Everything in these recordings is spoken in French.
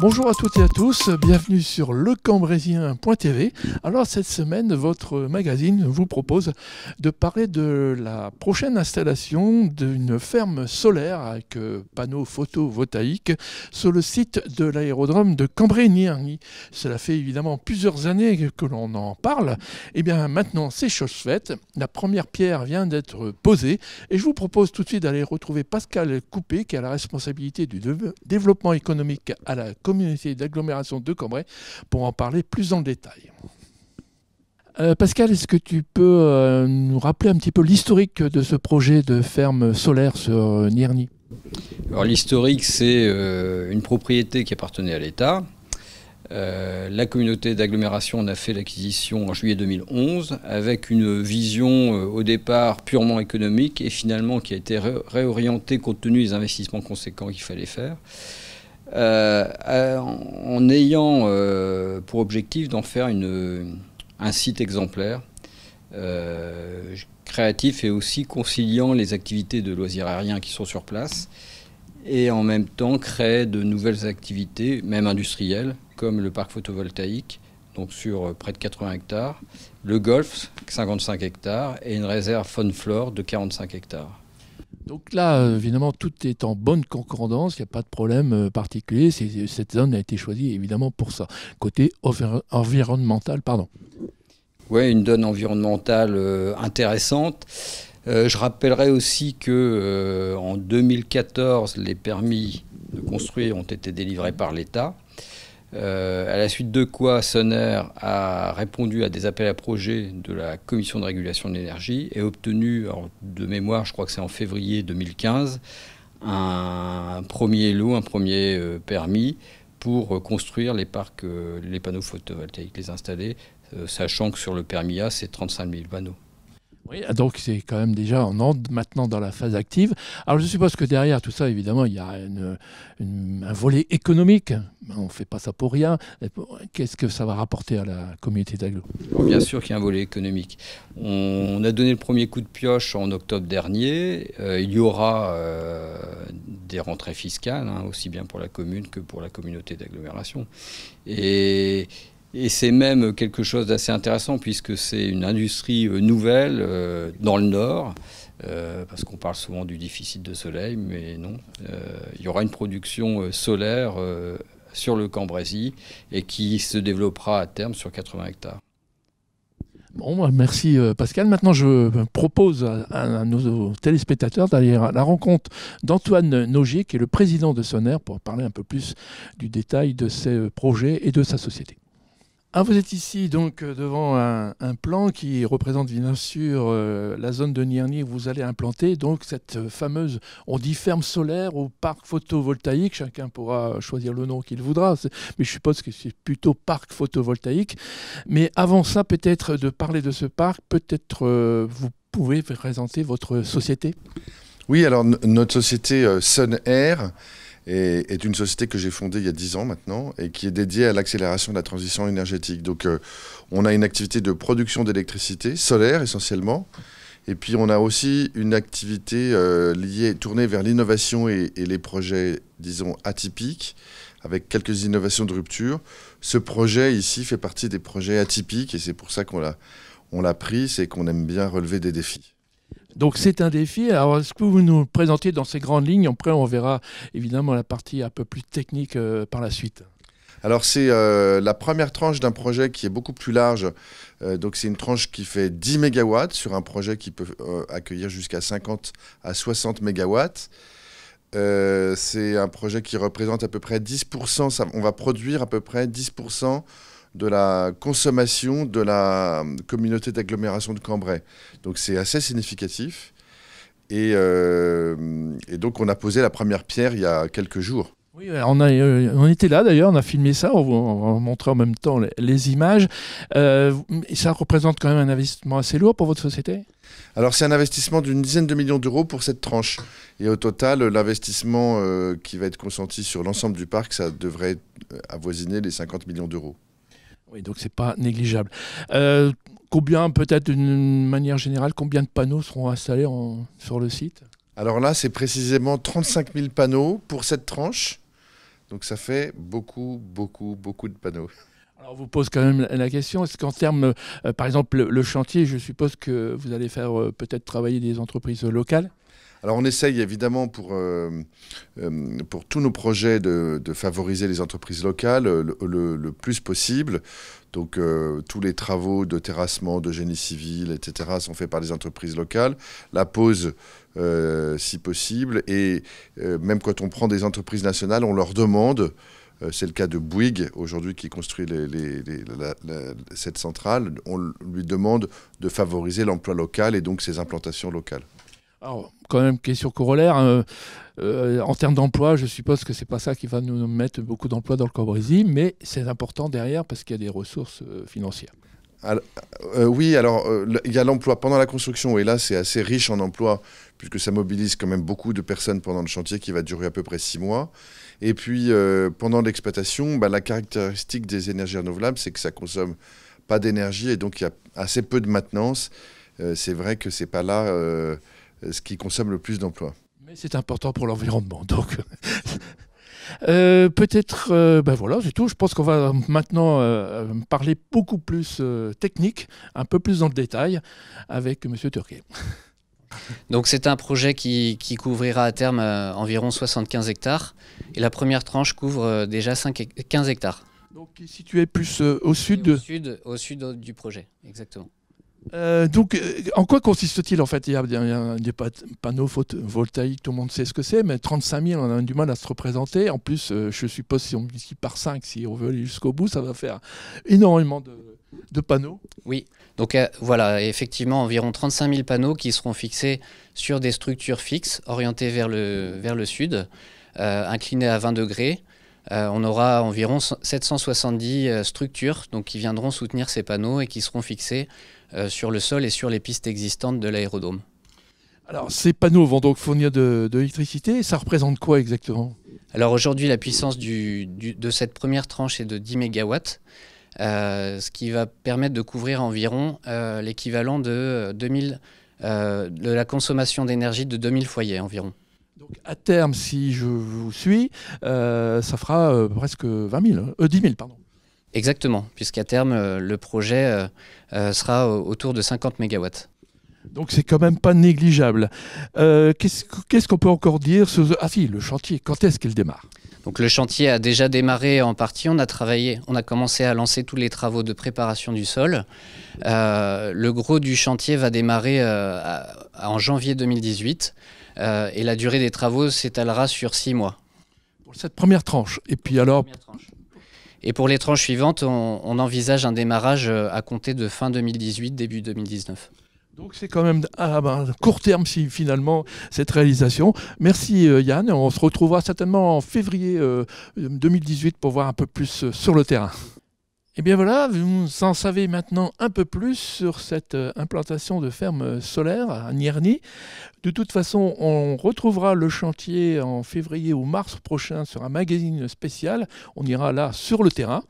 Bonjour à toutes et à tous, bienvenue sur lecambrésien.tv. Alors cette semaine, votre magazine vous propose de parler de la prochaine installation d'une ferme solaire avec panneaux photovoltaïques sur le site de l'aérodrome de Cambrai-Nierny. Cela fait évidemment plusieurs années que l'on en parle. Et bien maintenant c'est chose faite, la première pierre vient d'être posée et je vous propose tout de suite d'aller retrouver Pascal Coupé qui a la responsabilité du développement économique à la communauté d'agglomération de Cambrai pour en parler plus dans le détail. Pascal, est-ce que tu peux nous rappeler un petit peu l'historique de ce projet de ferme solaire sur Nierny? Alors l'historique, c'est une propriété qui appartenait à l'État. La communauté d'agglomération en a fait l'acquisition en juillet 2011 avec une vision au départ purement économique et finalement qui a été réorientée compte tenu des investissements conséquents qu'il fallait faire. En ayant pour objectif d'en faire un site exemplaire, créatif et aussi conciliant les activités de loisirs aériens qui sont sur place et en même temps créer de nouvelles activités, même industrielles, comme le parc photovoltaïque, donc sur près de 80 hectares, le golf, 55 hectares, et une réserve faune flore de 45 hectares. Donc là, évidemment, tout est en bonne concordance, il n'y a pas de problème particulier. Cette zone a été choisie évidemment pour ça. Côté environnemental, pardon. Oui, une donne environnementale intéressante. Je rappellerai aussi qu'en 2014, les permis de construire ont été délivrés par l'État. À la suite de quoi Soner a répondu à des appels à projets de la Commission de régulation de l'énergie et obtenu, de mémoire, je crois que c'est en février 2015, un premier lot, un premier permis pour construire les parcs, les panneaux photovoltaïques, les installer, sachant que sur le permis A, c'est 35 000 panneaux. Oui, donc c'est quand même déjà maintenant dans la phase active. Alors je suppose que derrière tout ça, évidemment, il y a un volet économique. On ne fait pas ça pour rien. Qu'est-ce que ça va rapporter à la communauté d'agglo? Bien sûr qu'il y a un volet économique. On a donné le premier coup de pioche en octobre dernier. Il y aura des rentrées fiscales, aussi bien pour la commune que pour la communauté d'agglomération. Et c'est même quelque chose d'assez intéressant puisque c'est une industrie nouvelle dans le Nord, parce qu'on parle souvent du déficit de soleil, mais non. Il y aura une production solaire sur le Cambrésis et qui se développera à terme sur 80 hectares. Bon, merci Pascal. Maintenant, je propose à nos téléspectateurs d'aller à la rencontre d'Antoine Nogier, qui est le président de Soner, pour parler un peu plus du détail de ses projets et de sa société. Ah, vous êtes ici donc devant un plan qui représente bien sûr la zone de Nierny où vous allez implanter donc cette fameuse, on dit ferme solaire ou parc photovoltaïque, chacun pourra choisir le nom qu'il voudra, mais je suppose que c'est plutôt parc photovoltaïque. Mais avant ça, peut-être de parler de ce parc, peut-être vous pouvez présenter votre société. Oui, alors notre société Soner est une société que j'ai fondée il y a 10 ans maintenant et qui est dédiée à l'accélération de la transition énergétique. Donc on a une activité de production d'électricité solaire essentiellement et puis on a aussi une activité tournée vers l'innovation et les projets, disons, atypiques avec quelques innovations de rupture. Ce projet ici fait partie des projets atypiques et c'est pour ça qu'on l'a pris, c'est qu'on aime bien relever des défis. Donc c'est un défi. Alors est-ce que vous nous présentez dans ces grandes lignes? Après on verra évidemment la partie un peu plus technique par la suite. Alors c'est la première tranche d'un projet qui est beaucoup plus large. Donc c'est une tranche qui fait 10 MW sur un projet qui peut accueillir jusqu'à 50 à 60 MW. C'est un projet qui représente à peu près 10%. On va produire à peu près 10% de la consommation de la communauté d'agglomération de Cambrai. Donc c'est assez significatif. Et donc on a posé la première pierre il y a quelques jours. Oui, on était là d'ailleurs, on a filmé ça, on va montrer en même temps les images. Ça représente quand même un investissement assez lourd pour votre société? Alors c'est un investissement d'une dizaine de millions d'euros pour cette tranche. Et au total, l'investissement qui va être consenti sur l'ensemble du parc, ça devrait avoisiner les 50 millions d'euros. Oui, donc c'est pas négligeable. Combien, peut-être d'une manière générale, combien de panneaux seront installés sur le site? Alors là, c'est précisément 35 000 panneaux pour cette tranche. Donc ça fait beaucoup de panneaux. Alors, on vous pose quand même la question, est-ce qu'en termes, par exemple, le chantier, je suppose que vous allez faire peut-être travailler des entreprises locales? Alors on essaye évidemment pour tous nos projets de favoriser les entreprises locales le plus possible. Donc tous les travaux de terrassement, de génie civil, etc. sont faits par des entreprises locales. La pose, si possible. Et même quand on prend des entreprises nationales, on leur demande, c'est le cas de Bouygues aujourd'hui qui construit cette centrale, on lui demande de favoriser l'emploi local et donc ses implantations locales. Alors, quand même, question corollaire, en termes d'emploi, je suppose que c'est pas ça qui va nous mettre beaucoup d'emplois dans le Cambrésis, mais c'est important derrière parce qu'il y a des ressources financières. Alors, oui, alors il y a l'emploi pendant la construction, et là c'est assez riche en emploi, puisque ça mobilise quand même beaucoup de personnes pendant le chantier qui va durer à peu près 6 mois. Et puis pendant l'exploitation, la caractéristique des énergies renouvelables, c'est que ça consomme pas d'énergie, et donc il y a assez peu de maintenance. C'est vrai que c'est pas là ce qui consomme le plus d'emplois. Mais c'est important pour l'environnement, donc... peut-être, voilà, c'est tout. Je pense qu'on va maintenant parler beaucoup plus technique, un peu plus dans le détail, avec M. Turquet. Donc c'est un projet qui couvrira à terme environ 75 hectares. Et la première tranche couvre déjà 15 hectares. Donc qui est situé plus au sud Au sud du projet, exactement. Donc, en quoi consiste-t-il en fait? Il y a des panneaux photovoltaïques, tout le monde sait ce que c'est, mais 35 000, on a du mal à se représenter. En plus, je suppose si on multiplie par 5, si on veut aller jusqu'au bout, ça va faire énormément de panneaux. Oui, donc voilà, effectivement, environ 35 000 panneaux qui seront fixés sur des structures fixes, orientées vers le sud, inclinées à 20 degrés. On aura environ 770 structures donc, qui viendront soutenir ces panneaux et qui seront fixées sur le sol et sur les pistes existantes de l'aérodrome. Alors ces panneaux vont donc fournir de l'électricité. Ça représente quoi exactement? Alors aujourd'hui la puissance de cette première tranche est de 10 MW, ce qui va permettre de couvrir environ l'équivalent de la consommation d'énergie de 2000 foyers environ. Donc à terme, si je vous suis, ça fera presque 10 000, pardon. Exactement, puisqu'à terme, le projet sera autour de 50 MW. Donc c'est quand même pas négligeable. Qu'est-ce qu'on peut encore dire sur... Ah si, le chantier, quand est-ce qu'il démarre? Donc le chantier a déjà démarré en partie, on a commencé à lancer tous les travaux de préparation du sol. Le gros du chantier va démarrer en janvier 2018 et la durée des travaux s'étalera sur 6 mois. Pour cette première tranche, et puis alors... Et pour les tranches suivantes, on envisage un démarrage à compter de fin 2018, début 2019. Donc c'est quand même à court terme si finalement cette réalisation. Merci Yann, on se retrouvera certainement en février 2018 pour voir un peu plus sur le terrain. Et bien voilà, vous en savez maintenant un peu plus sur cette implantation de ferme solaire à Nierny. De toute façon, on retrouvera le chantier en février ou mars prochain sur un magazine spécial. On ira là sur le terrain.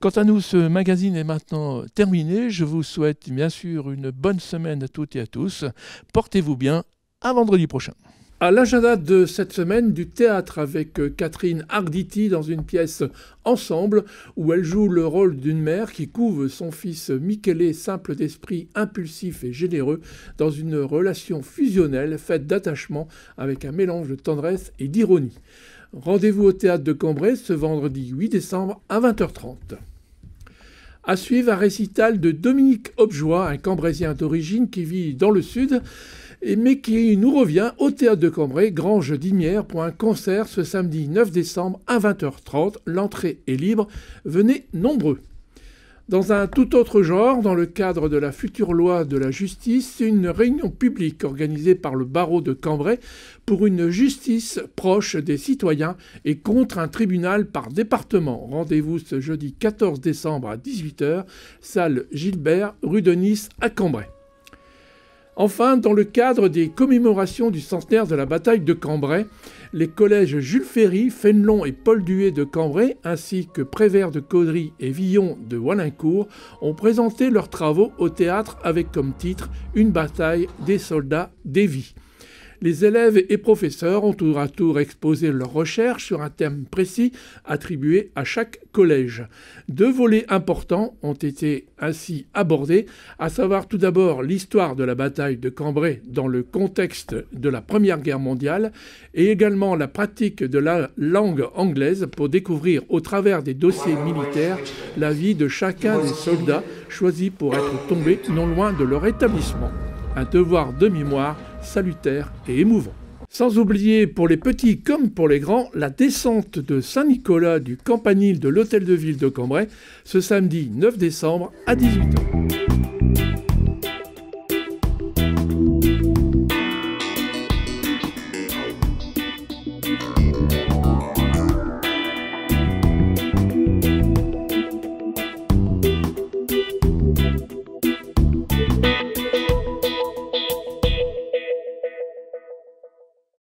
Quant à nous, ce magazine est maintenant terminé. Je vous souhaite bien sûr une bonne semaine à toutes et à tous. Portez-vous bien. À vendredi prochain. À l'agenda de cette semaine, du théâtre avec Catherine Arditi dans une pièce Ensemble où elle joue le rôle d'une mère qui couve son fils Michele, simple d'esprit, impulsif et généreux, dans une relation fusionnelle faite d'attachement avec un mélange de tendresse et d'ironie. Rendez-vous au théâtre de Cambrai ce vendredi 8 décembre à 20h30. À suivre un récital de Dominique Objoie, un Cambrésien d'origine qui vit dans le sud, mais qui nous revient au Théâtre de Cambrai, Grange d'Imières, pour un concert ce samedi 9 décembre à 20h30. L'entrée est libre, venez nombreux. Dans un tout autre genre, dans le cadre de la future loi de la justice, une réunion publique organisée par le barreau de Cambrai pour une justice proche des citoyens et contre un tribunal par département. Rendez-vous ce jeudi 14 décembre à 18h, salle Gilbert, rue de Nice à Cambrai. Enfin, dans le cadre des commémorations du centenaire de la bataille de Cambrai, les collèges Jules Ferry, Fénelon et Paul Duet de Cambrai, ainsi que Prévert de Caudry et Villon de Walincourt, ont présenté leurs travaux au théâtre avec comme titre « Une bataille des soldats des vies ». Les élèves et professeurs ont tour à tour exposé leurs recherches sur un thème précis attribué à chaque collège. 2 volets importants ont été ainsi abordés, à savoir tout d'abord l'histoire de la bataille de Cambrai dans le contexte de la Première Guerre mondiale et également la pratique de la langue anglaise pour découvrir au travers des dossiers militaires la vie de chacun des soldats choisis pour être tombés non loin de leur établissement. Un devoir de mémoire salutaire et émouvant. Sans oublier pour les petits comme pour les grands, la descente de Saint-Nicolas du campanile de l'Hôtel de Ville de Cambrai ce samedi 9 décembre à 18h.